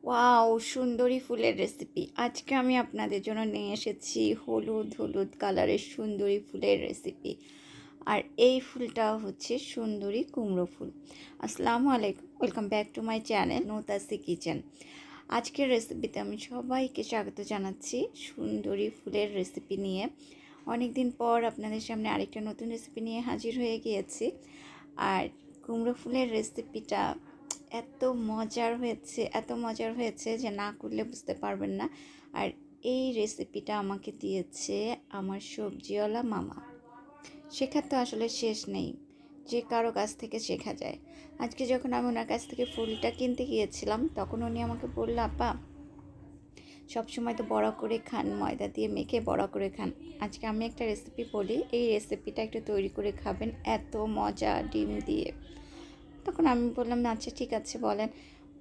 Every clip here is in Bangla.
ওয়াও, সুন্দরী ফুলের রেসিপি। আজকে আমি আপনাদের জন্য নিয়ে এসেছি হলুদ হলুদ কালারের সুন্দরী ফুলের রেসিপি। আর এই ফুলটা হচ্ছে সুন্দরী কুমড়ো ফুল। আসসালামু আলাইকুম, welcome back to my channel নুতাসি কিচেন। আজকের রেসিপিতে আমি সবাইকে স্বাগত জানাচ্ছি সুন্দরী ফুলের রেসিপি নিয়ে। অনেক দিন পর আপনাদের সামনে আরেকটা নতুন রেসিপি নিয়ে হাজির হয়ে গিয়েছি। আর কুমড়ো ফুলের রেসিপিটা এত মজার হয়েছে যে না করলে বুঝতে পারবেন না। আর এই রেসিপিটা আমাকে দিয়েছে আমার সবজিওয়ালা মামা। শেখার তো আসলে শেষ নেই, যে কারো কাছ থেকে শেখা যায়। আজকে যখন আমি ওনার কাছ থেকে ফুলটা কিনতে গিয়েছিলাম, তখন উনি আমাকে বলল, আপা সবসময় তো বড়া করে খান, ময়দা দিয়ে মেখে বড়া করে খান, আজকে আমি একটা রেসিপি বলি, এই রেসিপিটা একটু তৈরি করে খাবেন, এত মজা ডিম দিয়ে। তখন আমি বললাম, আচ্ছা ঠিক আছে বলেন।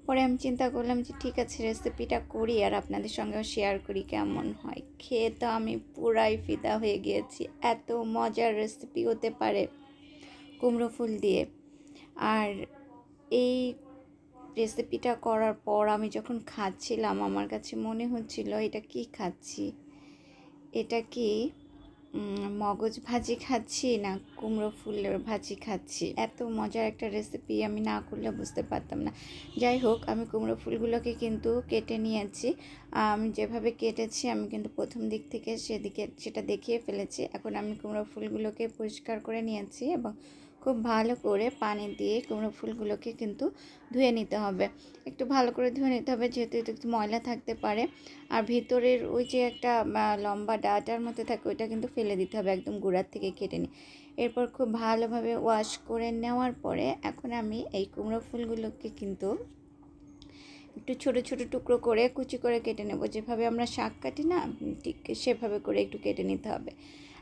পরে আমি চিন্তা করলাম যে ঠিক আছে, রেসিপিটা করি আর আপনাদের সঙ্গেও শেয়ার করি কেমন হয়। খেয়ে তো আমি পুরাই ফিদা হয়ে গিয়েছি, এত মজার রেসিপি হতে পারে কুমড়ো ফুল দিয়ে। আর এই রেসিপিটা করার পর আমি যখন খাচ্ছিলাম, আমার কাছে মনে হচ্ছিল এটা কি খাচ্ছি, এটা কি মগজ ভাজি খাচ্ছি না কুমড়ো ফুলের ভাজি খাচ্ছি। এত মজার একটা রেসিপি, আমি না করলে বুঝতে পারতাম না। যাই হোক, আমি কুমড়ো ফুলগুলোকে কিন্তু কেটে নিয়েছি। আমি যেভাবে কেটেছি আমি কিন্তু প্রথম দিক থেকে সেটা দেখিয়ে ফেলেছি। এখন আমি কুমড়ো ফুলগুলোকে পরিষ্কার করে নিয়েছি এবং খুব ভালো করে পানি দিয়ে কুমড়ো ফুলগুলোকে কিন্তু ধুয়ে নিতে হবে। একটু ভালো করে ধুয়ে নিতে হবে, যেহেতু একটু ময়লা থাকতে পারে। আর ভিতরের ওই যে একটা লম্বা ডাঁটার মতো থাকে, ওইটা কিন্তু ফেলে দিতে হবে, একদম গোড়ার থেকে কেটে নিই। এরপর খুব ভালোভাবে ওয়াশ করে নেওয়ার পরে এখন আমি এই কুমড়ো ফুলগুলোকে কিন্তু একটু ছোট ছোট টুকরো করে কুচি করে কেটে নেব। যেভাবে আমরা শাক কাটি না, ঠিক সেভাবে করে একটু কেটে নিতে হবে।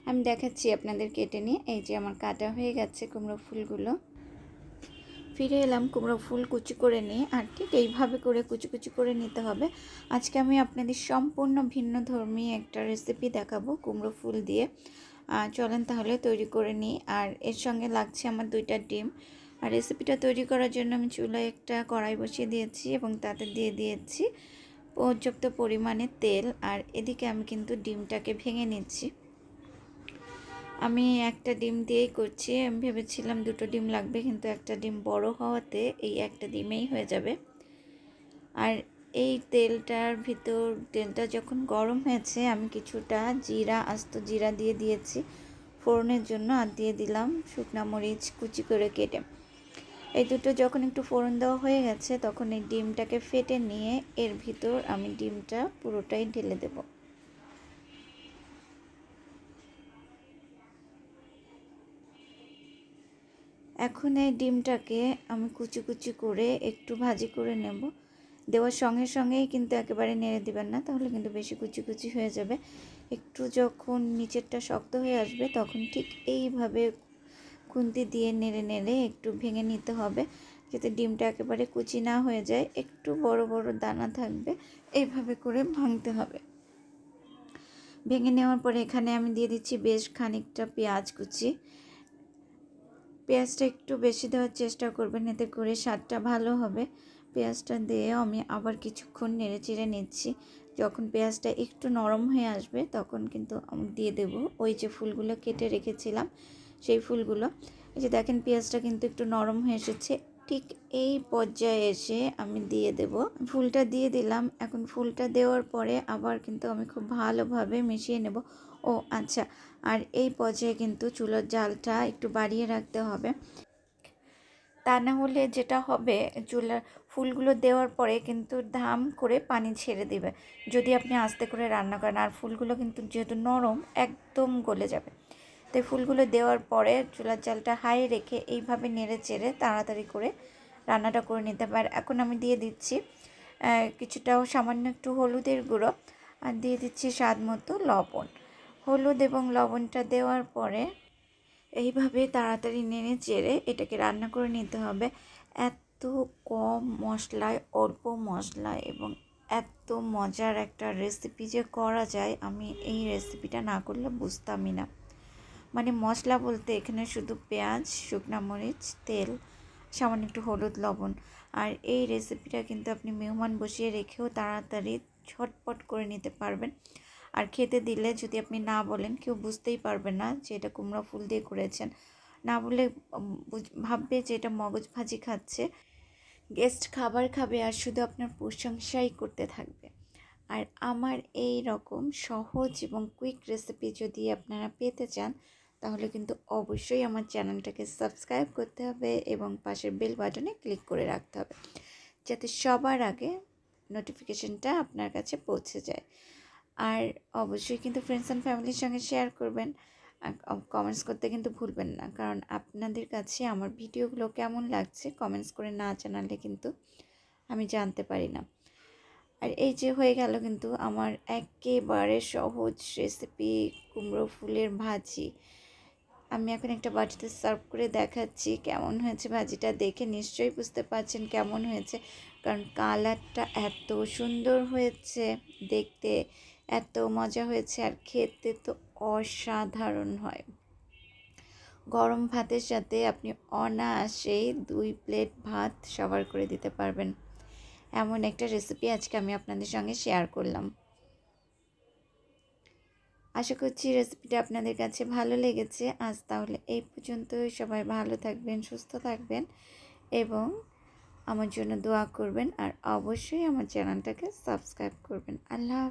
আমি দেখাচ্ছি আপনাদের কেটে নিয়ে। এই যে আমার কাটা হয়ে গেছে কুমড়ো ফুলগুলো। ফিরে এলাম কুমড়ো ফুল কুচি করে নিয়ে, আর ঠিক এইভাবে করে কুচি কুচি করে নিতে হবে। আজকে আমি আপনাদের সম্পূর্ণ ভিন্ন ধর্মী একটা রেসিপি দেখাবো কুমড়ো ফুল দিয়ে। চলেন তাহলে তৈরি করে নিই। আর এর সঙ্গে লাগছে আমার 2টা ডিম। আর রেসিপিটা তৈরি করার জন্য আমি চুলায় একটা কড়াই বসিয়ে দিয়েছি এবং তাতে দিয়ে দিয়েছি পর্যাপ্ত পরিমাণে তেল। আর এদিকে আমি কিন্তু ডিমটাকে ভেঙে নিচ্ছি। আমি একটা ডিম দিয়েই করছি। আমি ভেবেছিলাম 2টো ডিম লাগবে, কিন্তু একটা ডিম বড় হওয়াতে এই একটা ডিমেই হয়ে যাবে। আর এই তেলটা যখন গরম হয়েছে, আমি কিছুটা আস্ত জিরা দিয়ে দিয়েছি ফোড়নের জন্য, আর দিয়ে দিলাম শুকনা মরিচ কুচি করে কেটে। এই দুটো যখন একটু ফোড়ন দেওয়া হয়ে গেছে, তখন এই ডিমটাকে ফেটে নিয়ে এর ভিতর আমি ডিমটা পুরোটাই ঢেলে দেব। এখন এই ডিমটাকে আমি কুচি কুচি করে একটু ভাজি করে নেব। দেওয়ার সঙ্গে সঙ্গেই কিন্তু একেবারে নেড়ে দিবেন না, তাহলে কিন্তু বেশি কুচি কুচি হয়ে যাবে। একটু যখন নিচেরটা শক্ত হয়ে আসবে, তখন ঠিক এইভাবে খুন্তি দিয়ে নেড়ে নেড়ে একটু ভেঙে নিতে হবে, যাতে ডিমটা একেবারে কুচি না হয়ে যায়, একটু বড় বড় দানা থাকবে, এইভাবে করে ভাঙতে হবে। ভেঙে নেওয়ার পরে এখানে আমি দিয়ে দিচ্ছি বেশ খানিকটা পেঁয়াজ কুচি। পেঁয়াজটা একটু বেশি দেওয়ার চেষ্টা করবেন, এতে করে স্বাদটা ভালো হবে। পেঁয়াজটা দিয়ে আমি আবার কিছুক্ষণ নেড়ে চেড়ে নিচ্ছি। যখন পেঁয়াজটা একটু নরম হয়ে আসবে, তখন কিন্তু আমি দিয়ে দেব ওই যে ফুলগুলো কেটে রেখেছিলাম, সেই ফুলগুলো। এই যে দেখেন, পেঁয়াজটা কিন্তু একটু নরম হয়ে এসেছে। ঠিক এই পর্যায়ে এসে আমি দিয়ে দেব ফুলটা, দিয়ে দিলাম। এখন ফুলটা দেওয়ার পরে আবার কিন্তু আমি খুব ভালোভাবে মিশিয়ে নেব। ও আচ্ছা, আর এই পর্যায়ে কিন্তু চুলার জালটা একটু বাড়িয়ে রাখতে হবে, তা না হলে যেটা হবে, ফুলগুলো দেওয়ার পরে কিন্তু ধাম করে পানি ছেড়ে দেবে যদি আপনি আস্তে করে রান্না করেন। আর ফুলগুলো কিন্তু যেহেতু নরম, একদম গলে যাবে। তাই ফুলগুলো দেওয়ার পরে চুলার জালটা হাই রেখে এইভাবে নেড়ে চেড়ে তাড়াতাড়ি করে রান্নাটা করে নিতে পারে। এখন আমি দিয়ে দিচ্ছি কিছুটা সামান্য একটু হলুদের গুঁড়ো, আর দিয়ে দিচ্ছি স্বাদ মতো লবণ। হলুদ এবং লবণটা দেওয়ার পরে এইভাবে তাড়াতাড়ি নেড়ে চেড়ে এটাকে রান্না করে নিতে হবে। এত কম মশলায়, অল্প মশলা এবং এত মজার একটা রেসিপি যে করা যায়, আমি এই রেসিপিটা না করলে বুঝতামই না। মানে মশলা বলতে এখানে শুধু পেঁয়াজ, শুকনা মরিচ, তেল, সামান্য একটু হলুদ, লবণ, আর এই রেসিপিটা কিন্তু আপনি মেহমান বসিয়ে রেখেও তাড়াতাড়ি ঝটপট করে নিতে পারবেন। আর খেতে দিলে যদি আপনি না বলেন, কেউ বুঝতেই পারবে না যে এটা কুমড়া ফুল দিয়ে করেছেন। না বলে ভাববে যে এটা মগজ ভাজি খাচ্ছে। গেস্ট খাবার খাবে আর শুধু আপনার প্রশংসাই করতে থাকবে। আর আমার এই রকম সহজ এবং কুইক রেসিপি যদি আপনারা পেতে চান, তাহলে কিন্তু অবশ্যই আমার চ্যানেলটাকে সাবস্ক্রাইব করতে হবে এবং পাশের বেল বাটনে ক্লিক করে রাখতে হবে, যাতে সবার আগে নোটিফিকেশনটা আপনার কাছে পৌঁছে যায়। আর অবশ্যই কিন্তু ফ্রেন্ডস অ্যান্ড ফ্যামিলির সঙ্গে শেয়ার করবেন। আর কমেন্টস করতে কিন্তু ভুলবেন না, কারণ আপনাদের কাছে আমার ভিডিওগুলো কেমন লাগছে কমেন্টস করে না জানালে কিন্তু আমি জানতে পারি না। আর এই যে হয়ে গেল কিন্তু আমার একেবারে সহজ রেসিপি কুমড়ো ফুলের ভাজি। আমি এখন একটা বাটিতে সার্ভ করে দেখাচ্ছি কেমন হয়েছে। ভাজিটা দেখে নিশ্চয়ই বুঝতে পারছেন কেমন হয়েছে, কারণ কালারটা এত সুন্দর হয়েছে, দেখতে এত মজা হয়েছে, আর খেতে তো অসাধারণ হয়। গরম ভাতের সাথে আপনি অনায়াসেই 2 প্লেট ভাত সবার করে দিতে পারবেন। এমন একটা রেসিপি আজকে আমি আপনাদের সঙ্গে শেয়ার করলাম। আশা করছি রেসিপিটা আপনাদের কাছে ভালো লেগেছে। আজ তাহলে এই পর্যন্তই। সবাই ভালো থাকবেন, সুস্থ থাকবেন এবং আমার জন্য দোয়া করবেন। আর অবশ্যই আমার চ্যানেলটাকে সাবস্ক্রাইব করবেন। আল্লাহ।